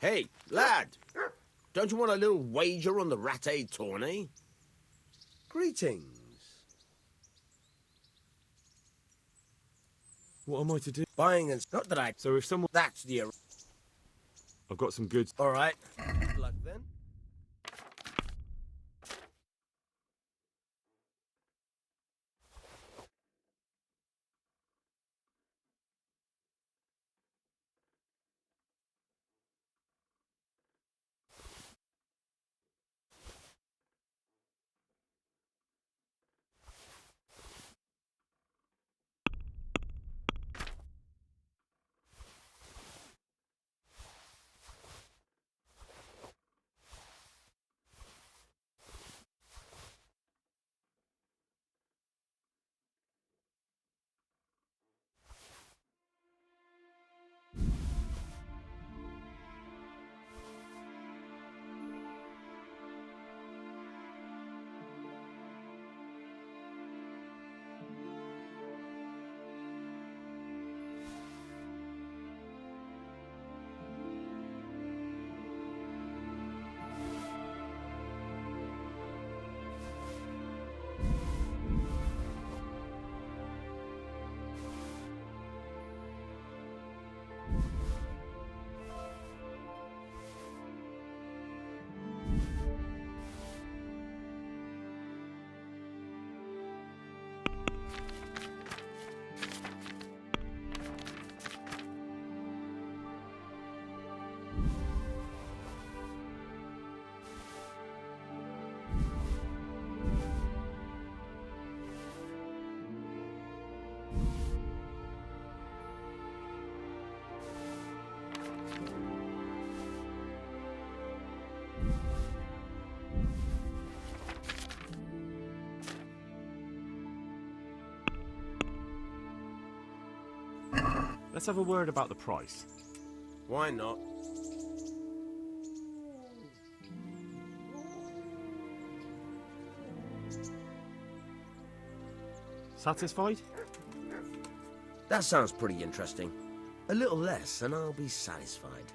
Hey, lad! Don't you want a little wager on the ratte tourney? Greetings. What am I to do? Buying and... Not that I... So if someone... That's the... I've got some goods. All right. Good luck then. Let's have a word about the price. Why not? Satisfied? That sounds pretty interesting. A little less and I'll be satisfied.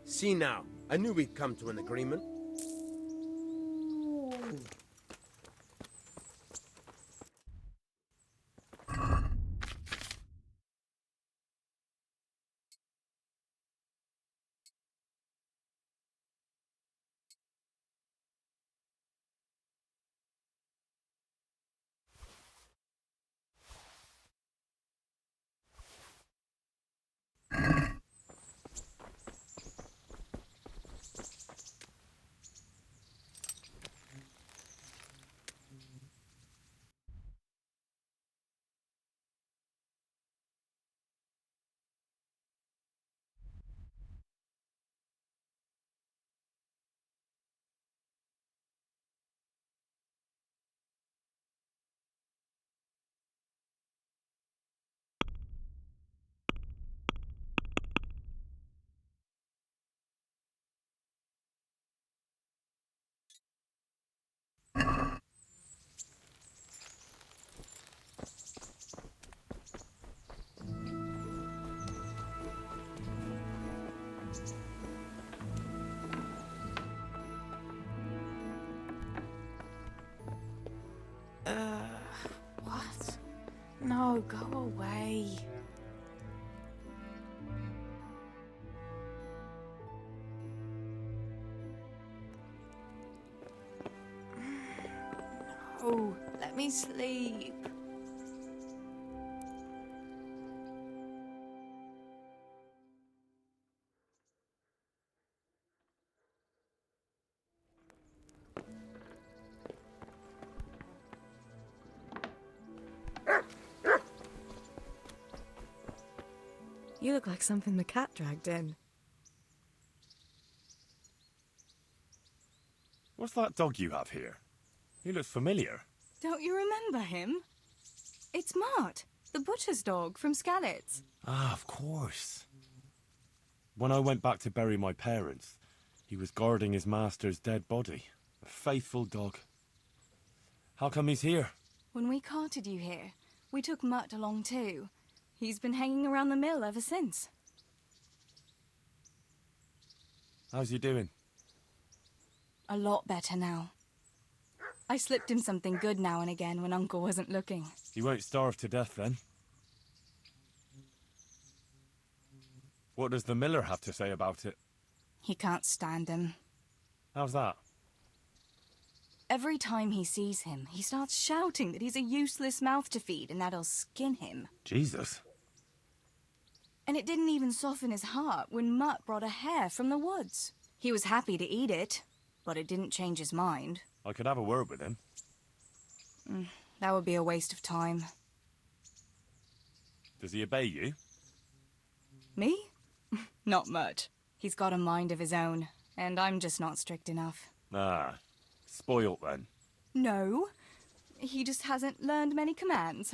See now, I knew we'd come to an agreement. What? No, go away. Oh, let me sleep. You look like something the cat dragged in. What's that dog you have here? He looks familiar. Don't you remember him? It's Mart, the butcher's dog from Skalitz. Ah, of course. When I went back to bury my parents, he was guarding his master's dead body. A faithful dog. How come he's here? When we carted you here, we took Mutt along too. He's been hanging around the mill ever since. How's he doing? A lot better now. I slipped him something good now and again when Uncle wasn't looking. He won't starve to death then. What does the miller have to say about it? He can't stand him. How's that? Every time he sees him, he starts shouting that he's a useless mouth to feed and that'll skin him. Jesus. And it didn't even soften his heart when Mutt brought a hare from the woods. He was happy to eat it, but it didn't change his mind. I could have a word with him. That would be a waste of time. Does he obey you? Me? Not much. He's got a mind of his own, and I'm just not strict enough. Ah, spoilt then. No, he just hasn't learned many commands.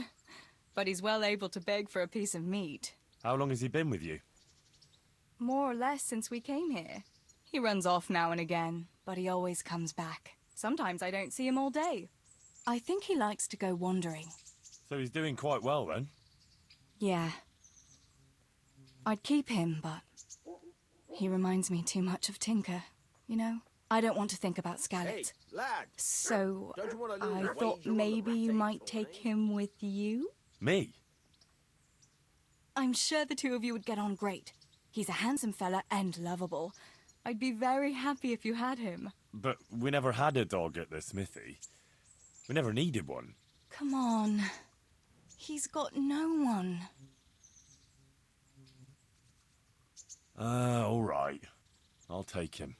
But he's well able to beg for a piece of meat. How long has he been with you? More or less since we came here. He runs off now and again, but he always comes back. Sometimes I don't see him all day. I think he likes to go wandering. So he's doing quite well then? Yeah. I'd keep him, but he reminds me too much of Tinker, you know? I don't want to think about Skalitz. Hey, lad! So, Don't you want to lose I weight thought on the maybe you potato might for take me? him with you? Me? I'm sure the two of you would get on great. He's a handsome fella and lovable. I'd be very happy if you had him. But we never had a dog at the smithy. We never needed one. Come on. He's got no one. All right. I'll take him.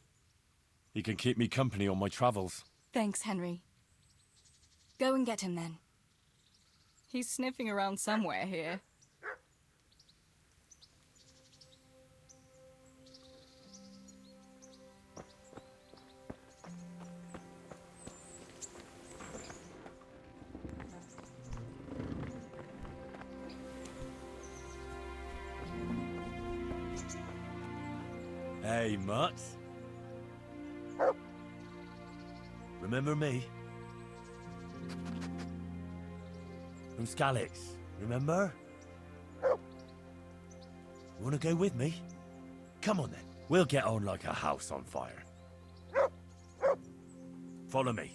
He can keep me company on my travels. Thanks, Henry. Go and get him then. He's sniffing around somewhere here. Hey, Mutt. Remember me? From Skalitz, remember? You wanna go with me? Come on then, we'll get on like a house on fire. Follow me.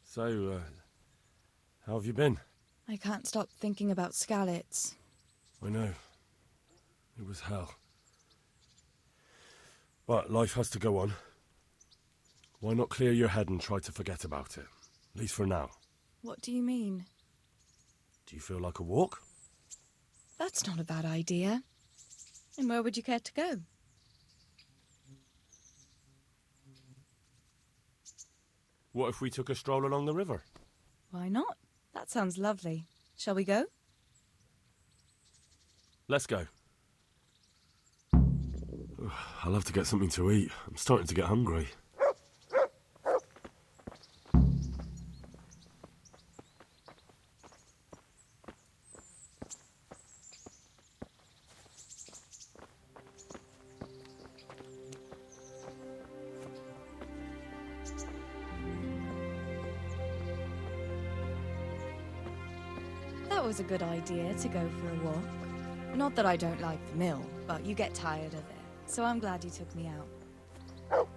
So, how have you been? I can't stop thinking about Skalitz. I know. It was hell. But life has to go on. Why not clear your head and try to forget about it? At least for now. What do you mean? Do you feel like a walk? That's not a bad idea. And where would you care to go? What if we took a stroll along the river? Why not? That sounds lovely. Shall we go? Let's go. I'll have to get something to eat. I'm starting to get hungry. That was a good idea to go for a walk. Not that I don't like the mill, but you get tired of it. So I'm glad you took me out.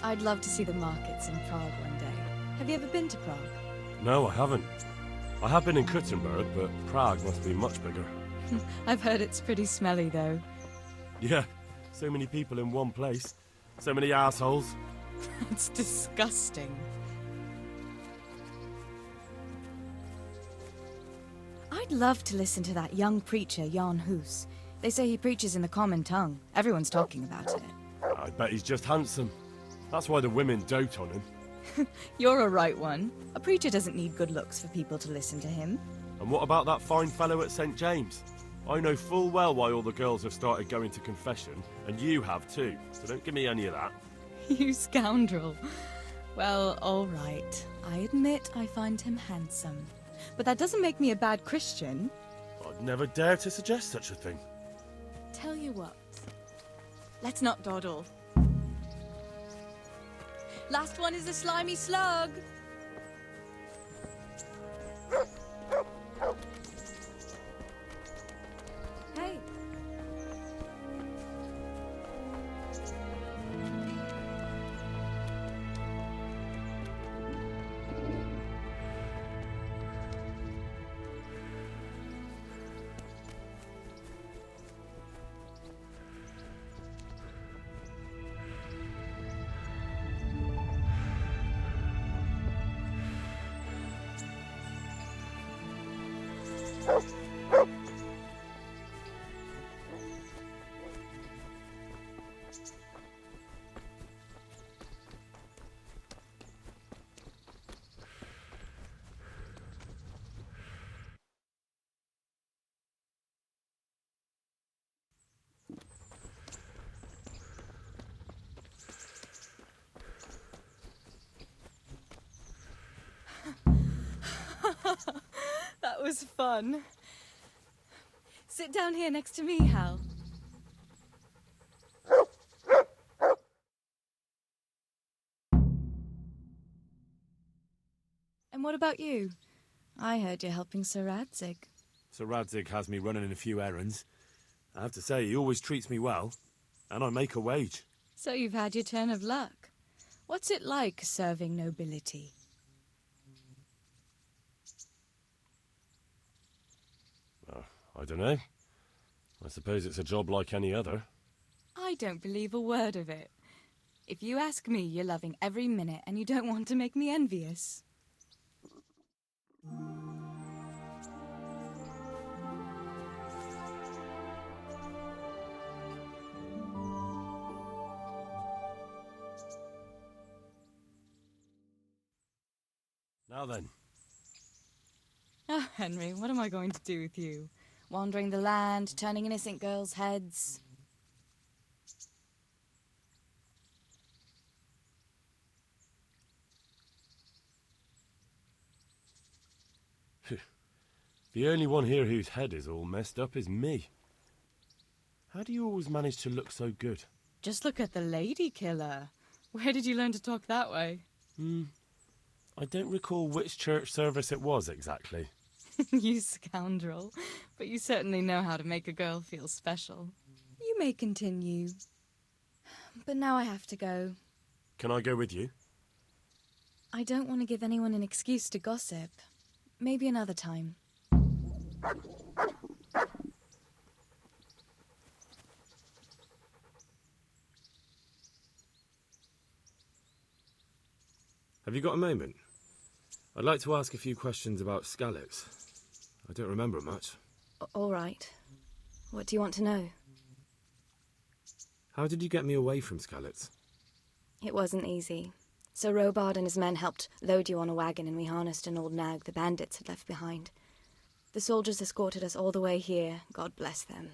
I'd love to see the markets in Prague one day. Have you ever been to Prague? No, I haven't. I have been in Kuttenberg, but Prague must be much bigger. I've heard it's pretty smelly, though. Yeah, so many people in one place. So many assholes. It's disgusting. I'd love to listen to that young preacher, Jan Hus. They say he preaches in the common tongue. Everyone's talking about it. I bet he's just handsome. That's why the women dote on him. You're a right one. A preacher doesn't need good looks for people to listen to him. And what about that fine fellow at St. James? I know full well why all the girls have started going to confession, and you have too, so don't give me any of that. You scoundrel. Well, all right. I admit I find him handsome. But that doesn't make me a bad Christian. I'd never dare to suggest such a thing. Tell you what. Let's not dawdle. Last one is a slimy slug. Hey. That was fun. Sit down here next to me, Hal. And what about you? I heard you're helping Sir Radzig. Sir Radzig has me running a few errands. I have to say, he always treats me well, and I make a wage. So you've had your turn of luck. What's it like serving nobility? I don't know. I suppose it's a job like any other. I don't believe a word of it. If you ask me, you're loving every minute and you don't want to make me envious. Now then. Oh, Henry, what am I going to do with you? Wandering the land, turning innocent girls' heads. The only one here whose head is all messed up is me. How do you always manage to look so good? Just look at the lady killer. Where did you learn to talk that way? I don't recall which church service it was exactly. You scoundrel. But you certainly know how to make a girl feel special. You may continue. But now I have to go. Can I go with you? I don't want to give anyone an excuse to gossip. Maybe another time. Have you got a moment? I'd like to ask a few questions about Skalitz. I don't remember much. All right. What do you want to know? How did you get me away from Skalitz? It wasn't easy. Sir Robard and his men helped load you on a wagon and we harnessed an old nag the bandits had left behind. The soldiers escorted us all the way here, God bless them.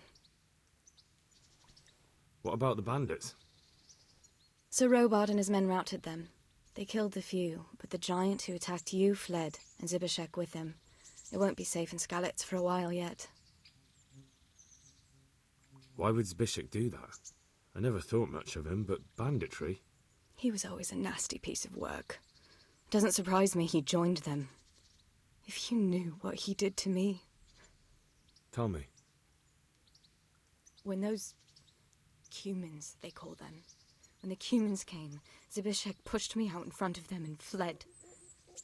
What about the bandits? Sir Robard and his men routed them. They killed the few, but the giant who attacked you fled, and Zibishek with him. It won't be safe in Skalitz for a while yet. Why would Zbyszek do that? I never thought much of him, but banditry? He was always a nasty piece of work. It doesn't surprise me he joined them. If you knew what he did to me. Tell me. When those cumins, they call them, when the cumins came, Zbyszek pushed me out in front of them and fled.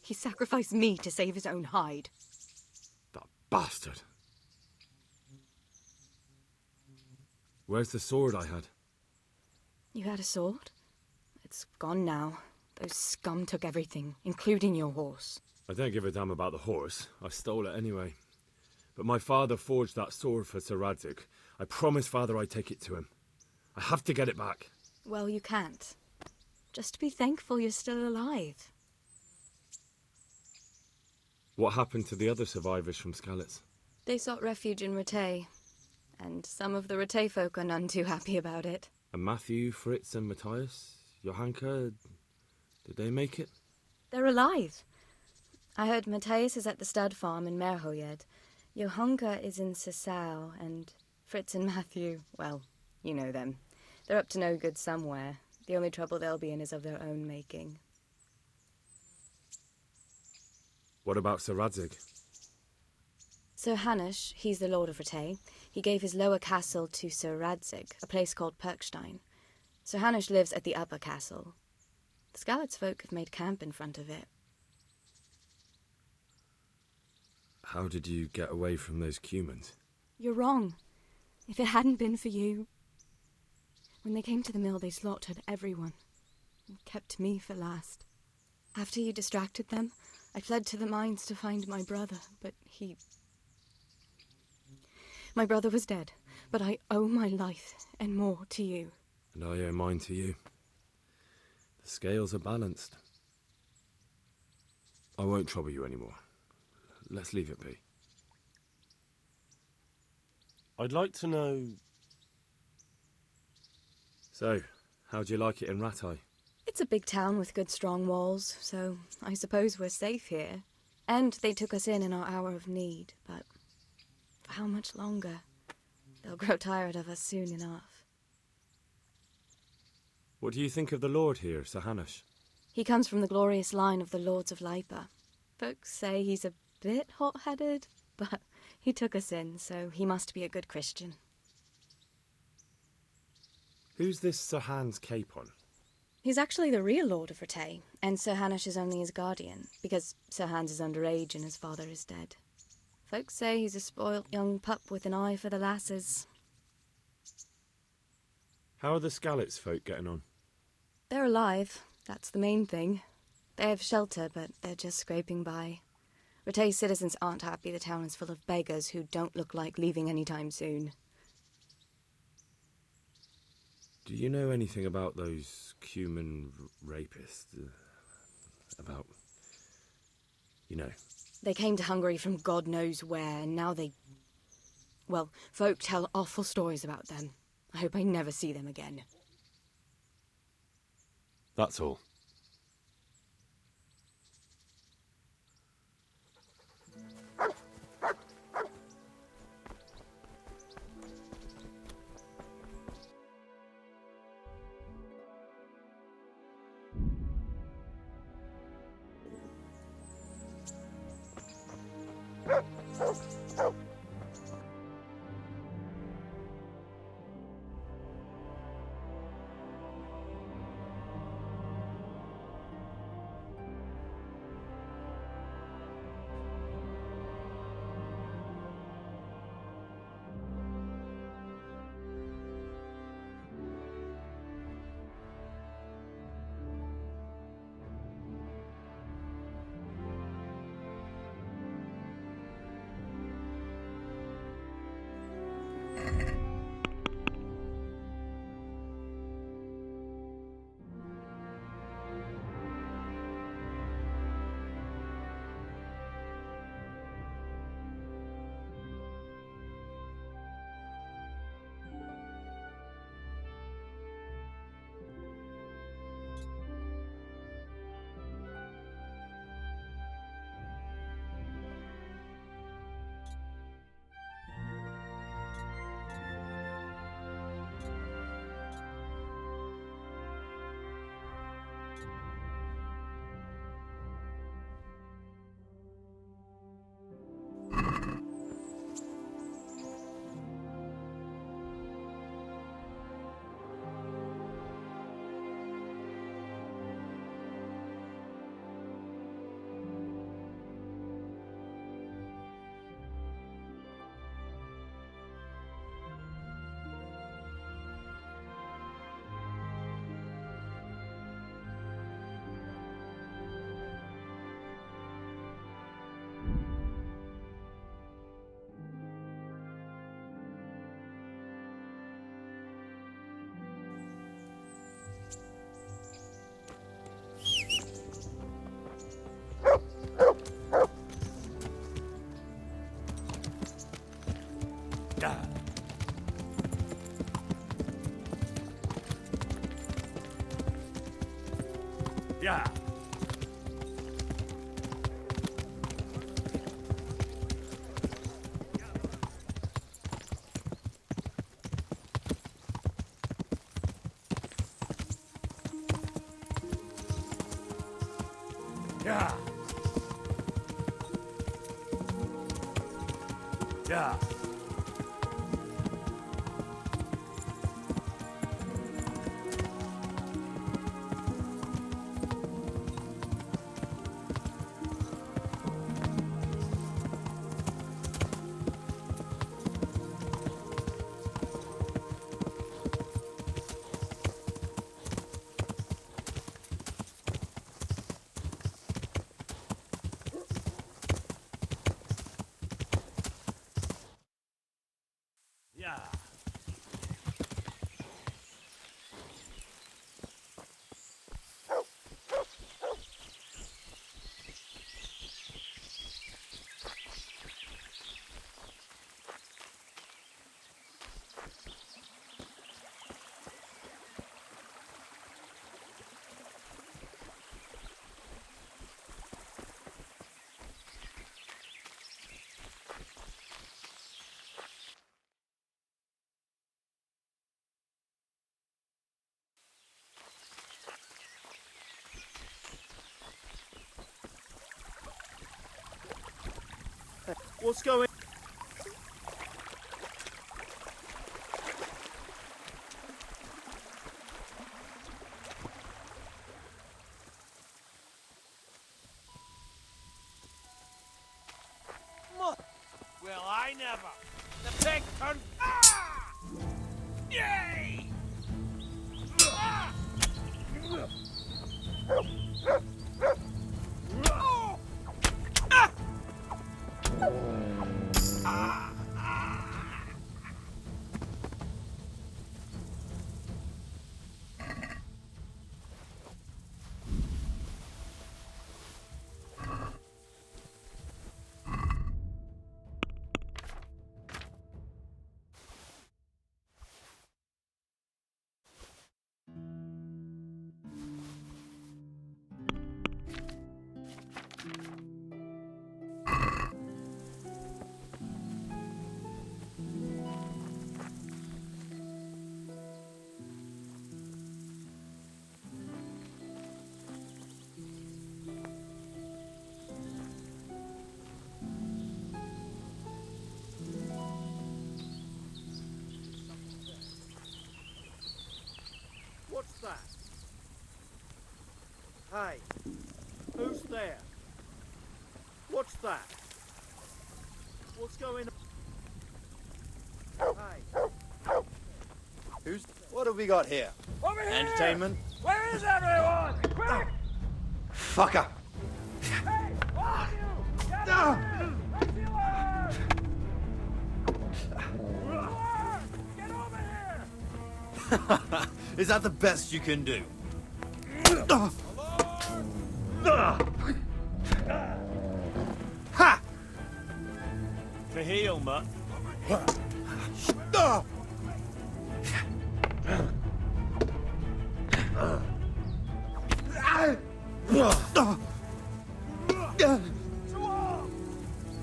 He sacrificed me to save his own hide. That bastard! Where's the sword I had? You had a sword? It's gone now. Those scum took everything, including your horse. I don't give a damn about the horse. I stole it anyway. But my father forged that sword for Sir Radzig. I promised Father I'd take it to him. I have to get it back. Well, you can't. Just be thankful you're still alive. What happened to the other survivors from Skalitz? They sought refuge in Ratay, and some of the Ratay folk are none too happy about it. And Matthew, Fritz and Matthias? Johanka? Did they make it? They're alive. I heard Matthias is at the stud farm in Merhoyed. Johanka is in Sasau, and Fritz and Matthew, well, you know them. They're up to no good somewhere. The only trouble they'll be in is of their own making. What about Sir Radzig? Sir Hanush, he's the Lord of Ratay. He gave his lower castle to Sir Radzig, a place called Perkstein. Sir Hanush lives at the upper castle. The Skalitz folk have made camp in front of it. How did you get away from those cumins? You're wrong. If it hadn't been for you... When they came to the mill, they slaughtered everyone. And kept me for last. After you distracted them, I fled to the mines to find my brother, but he... My brother was dead, but I owe my life and more to you. And I owe mine to you. The scales are balanced. I won't trouble you anymore. Let's leave it be. I'd like to know... So, how'd you like it in Ratay? It's a big town with good strong walls, so I suppose we're safe here. And they took us in our hour of need, but for how much longer? They'll grow tired of us soon enough. What do you think of the Lord here, Sir Hanush? He comes from the glorious line of the Lords of Lipa. Folks say he's a bit hot-headed, but he took us in, so he must be a good Christian. Who's this Sir Hans Capon? He's actually the real Lord of Ratay, and Sir Hanush is only his guardian, because Sir Hans is underage and his father is dead. Folks say he's a spoilt young pup with an eye for the lasses. How are the Skalitz folk getting on? They're alive, that's the main thing. They have shelter, but they're just scraping by. Ratay citizens aren't happy the town is full of beggars who don't look like leaving anytime soon. Do you know anything about those cumin rapists? About... you know. They came to Hungary from God knows where, and now they... Well, folk tell awful stories about them. I hope I never see them again. That's all. Yeah. Yeah. Yeah. Yeah. Yeah. What's going? Well, I never. The pig turned. Ah! Yay! Ah! Oh! Ah! What's that? Hey, who's there? What's that? What's going on? Hey. What have we got here? Over here! Entertainment? Where is everyone? Quick! Fucker! Hey, all of you! Get over here! Rescuers! Get over here! Is that the best you can do? Ha! To heal, mutt. Swamp!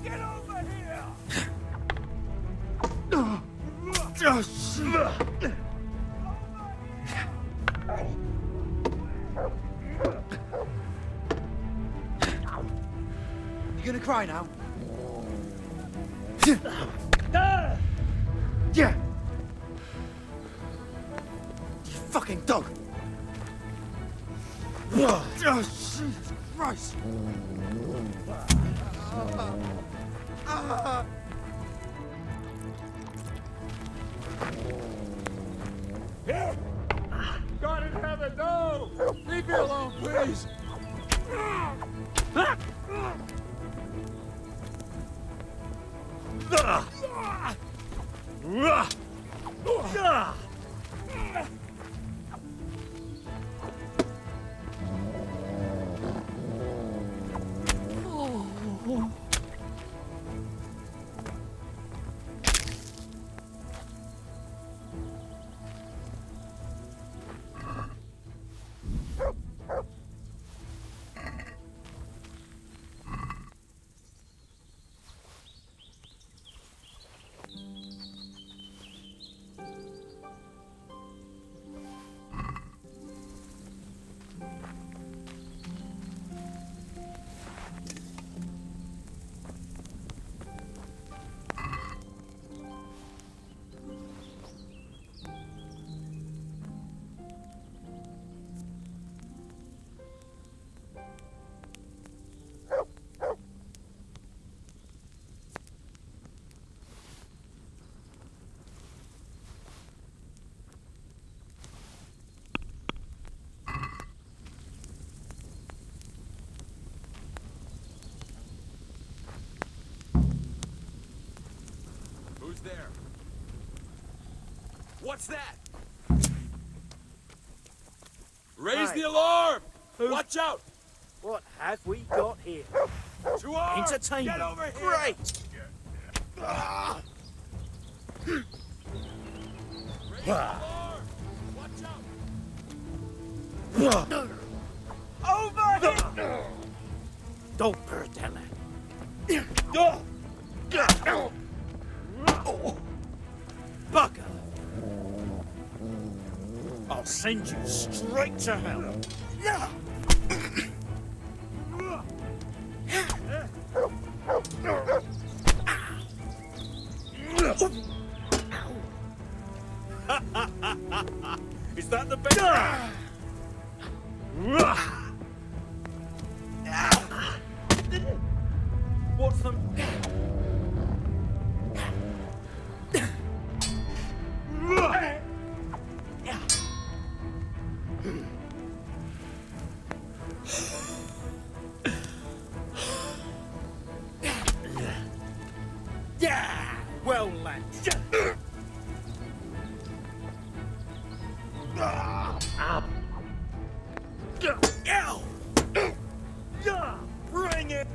Get over here! You gonna cry now? Yeah! You fucking dog! Jesus Christ! God in heaven, no! Leave me alone, please! Who's there? What's that? Raise the alarm! Watch out! What have we got here? To arms! Entertainment. Get over here! Great! Raise the alarm! Watch out! Over here! Don't perdella. Bugger! I'll send you straight to hell. Is that the best? What's the... Yeah! Well, lads. Bring it!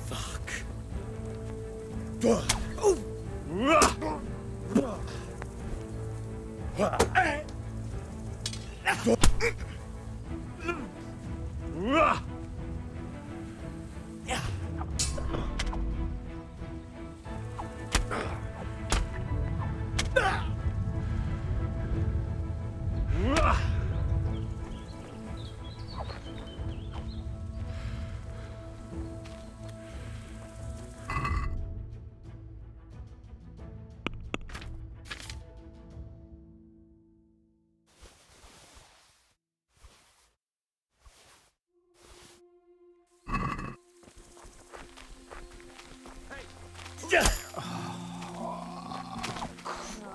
Fuck.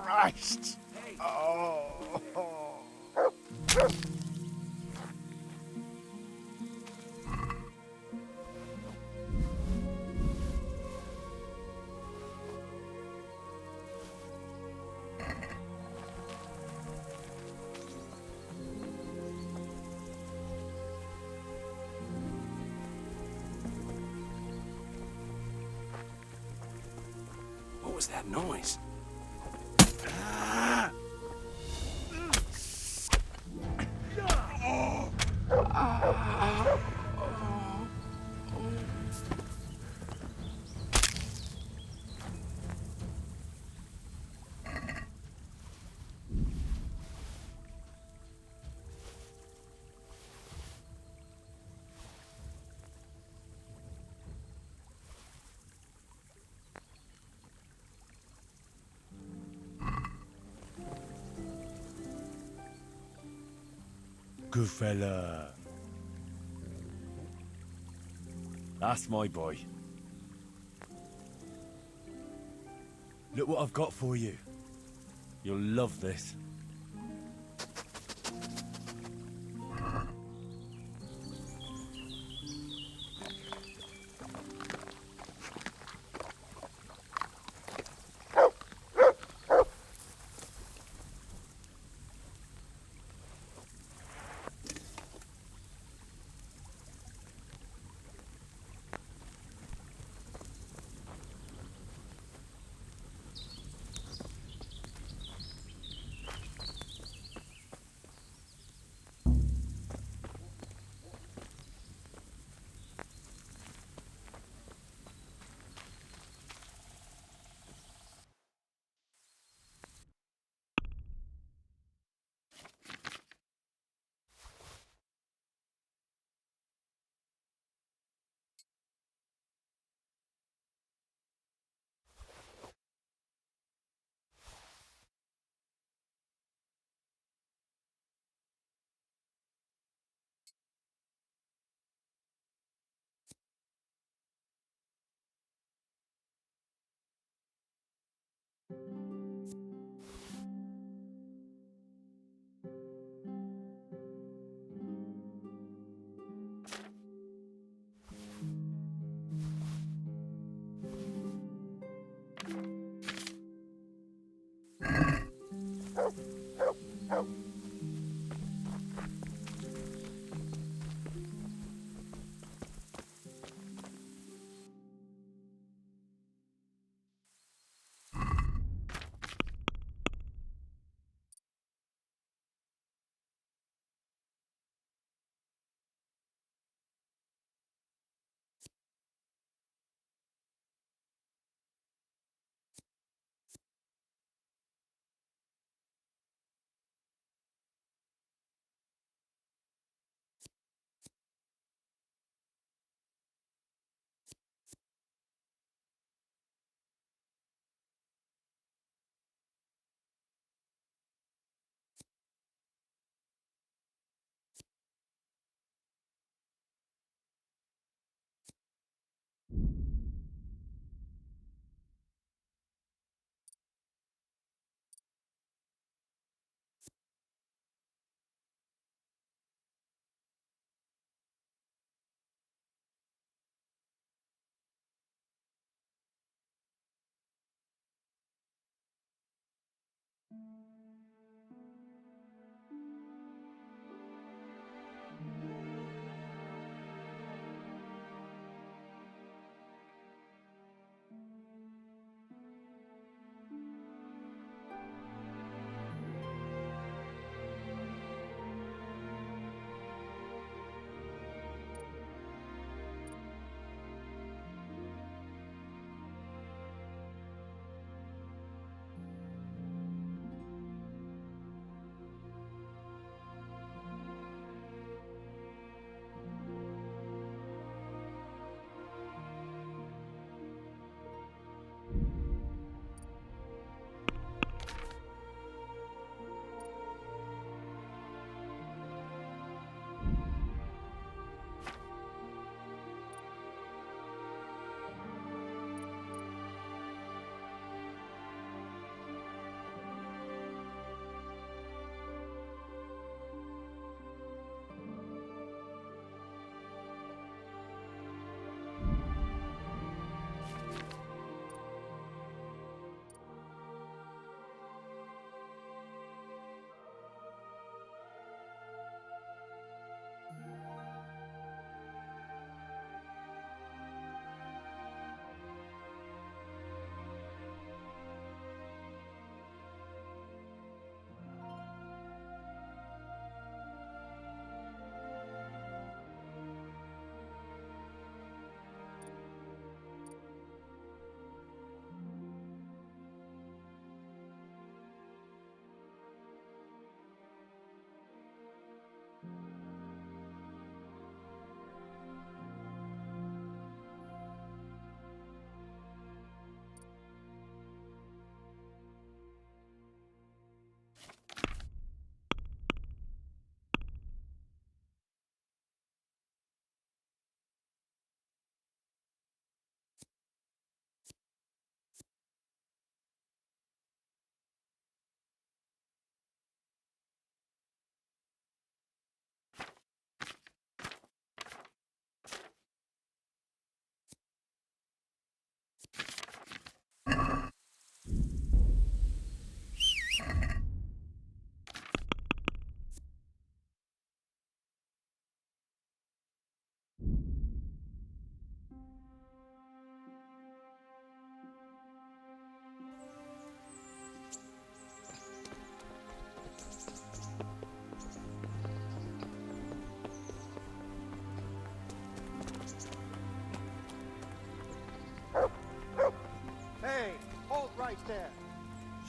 Christ! Oh. What was that noise? Good fella. That's my boy. Look what I've got for you. You'll love this.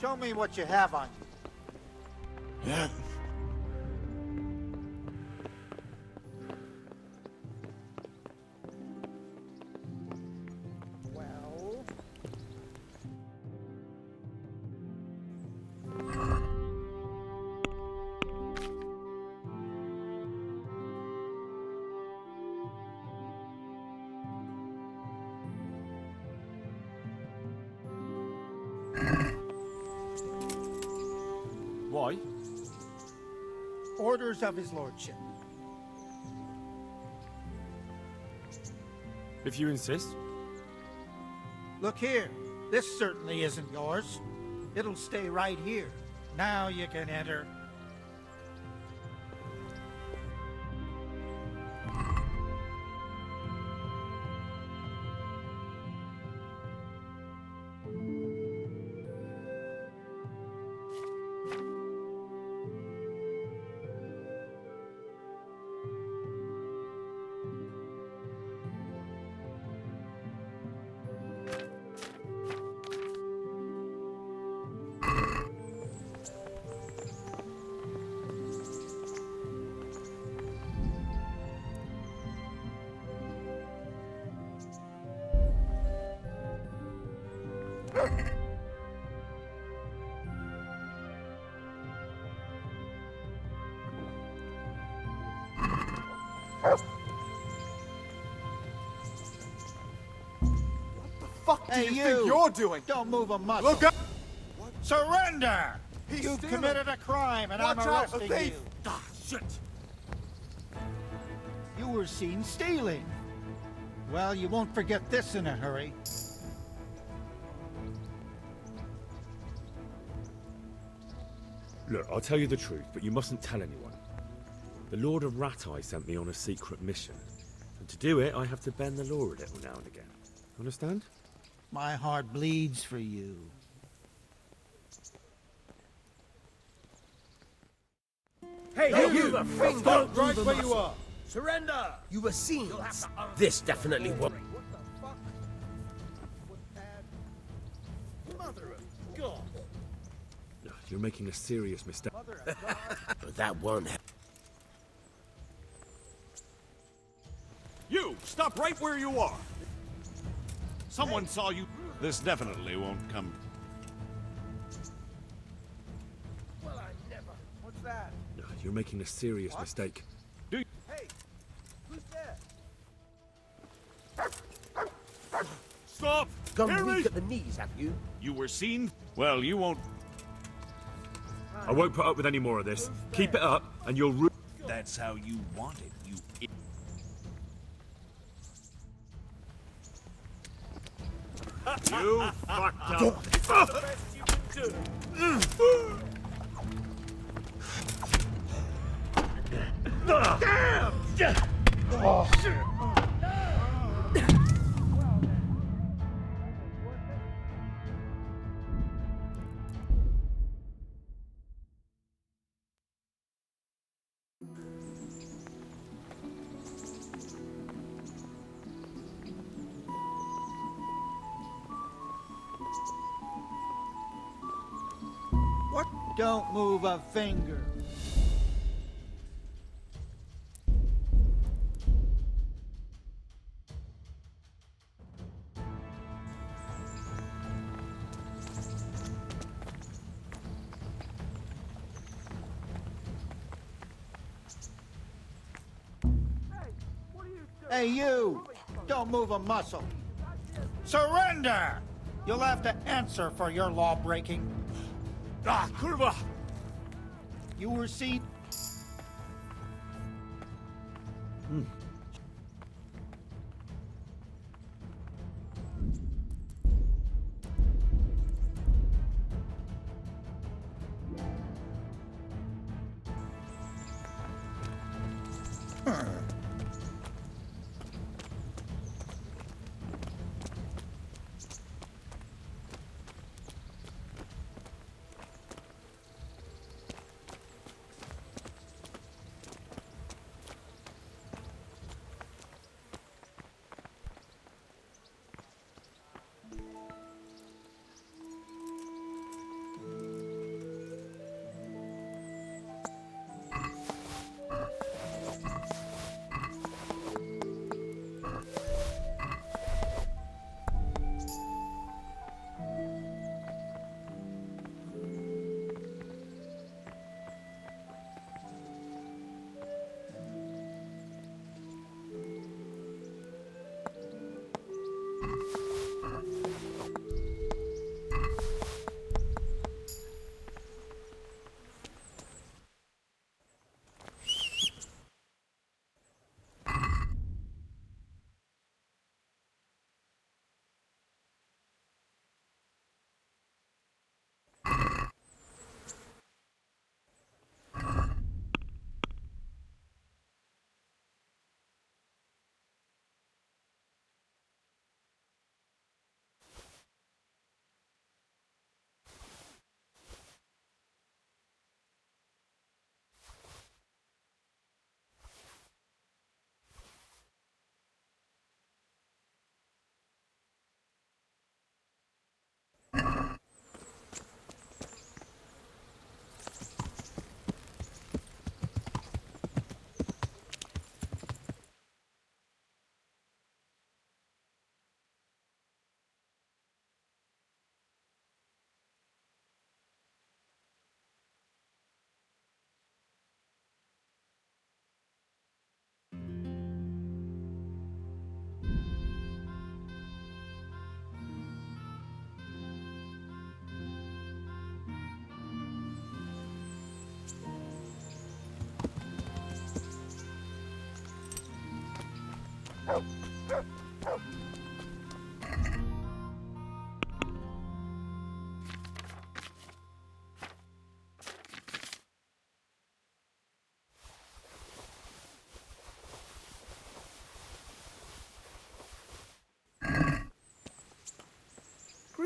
Show me what you have on you. Well... Why? Orders of his lordship. If you insist. Look here. This certainly isn't yours. It'll stay right here. Now you can enter. Hey, you think you're doing? Don't move a muscle. Look up! Surrender! You've committed a crime, and I'm arresting you. Ah, shit! You were seen stealing. Well, you won't forget this in a hurry. Look, I'll tell you the truth, but you mustn't tell anyone. The Lord of Ratai sent me on a secret mission. And to do it, I have to bend the law a little now and again. Understand? My heart bleeds for you. Hey, you! The finger! Stop right where you are! Surrender! You were seen. This definitely won't. Mother of God! You're making a serious mistake. But that won't happen. You! Stop right where you are! Someone saw you. This definitely won't come. Well, I never. What's that? You're making a serious mistake. Hey, who's there? Stop! Gone Harry! weak at the knees, have you? You were seen? Well, you won't. I won't put up with any more of this. Keep it up, and you'll That's how you want it, you You fucked up. It's the best you can do. Damn! Oh, shit! What? Don't move a finger. Hey, you! Don't move a muscle. Surrender! You'll have to answer for your law-breaking. Ah, kurwa! You were seen...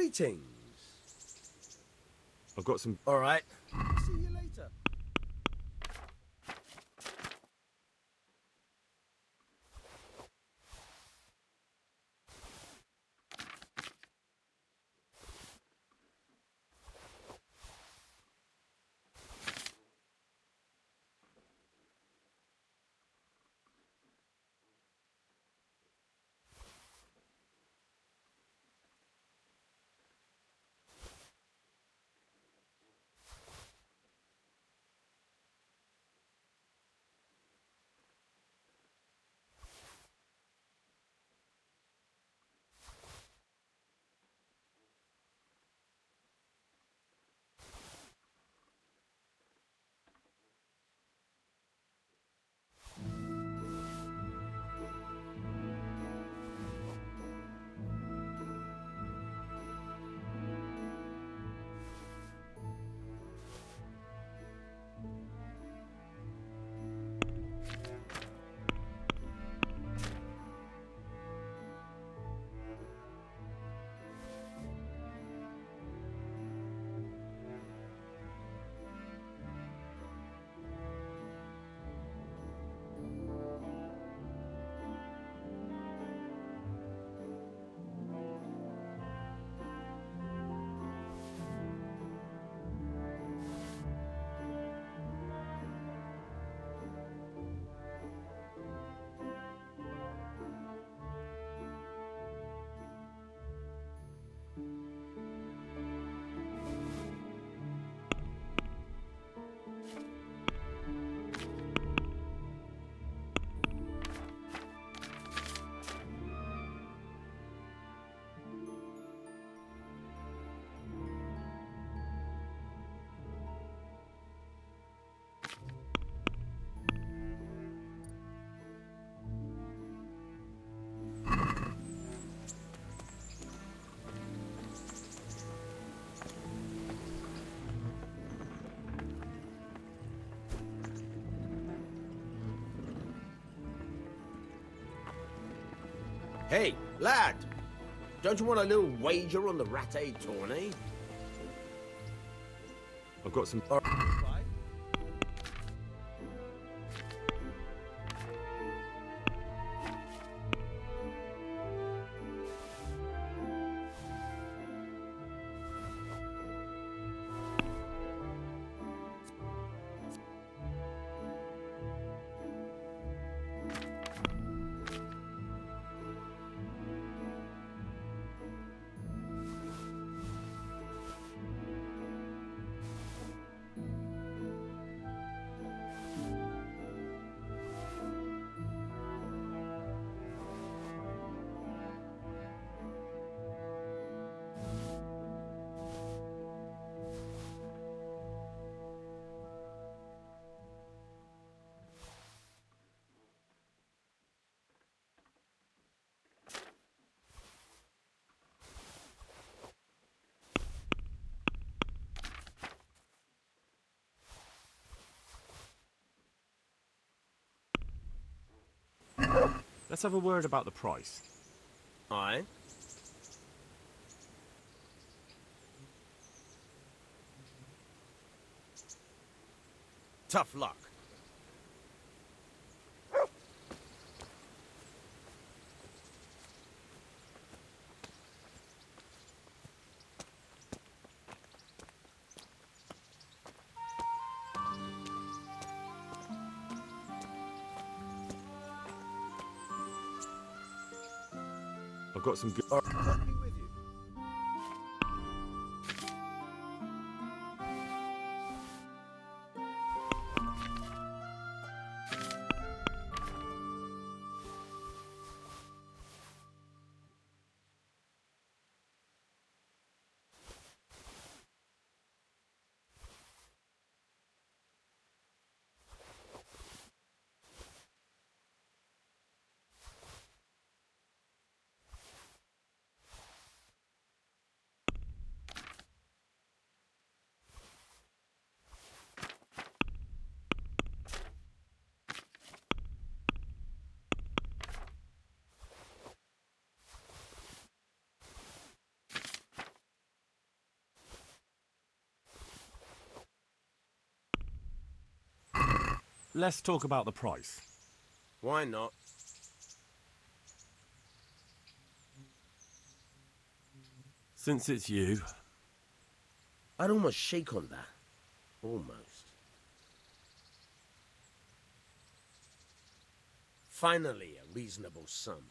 Greetings. I've got some... All right. See you later. Hey, lad. Don't you want a little wager on the ratte tourney? I've got some... Let's have a word about the price. Aye. Tough luck. I've got some good... let's talk about the price. Why not? Since it's you, I'd almost shake on that. Almost. Finally, a reasonable sum.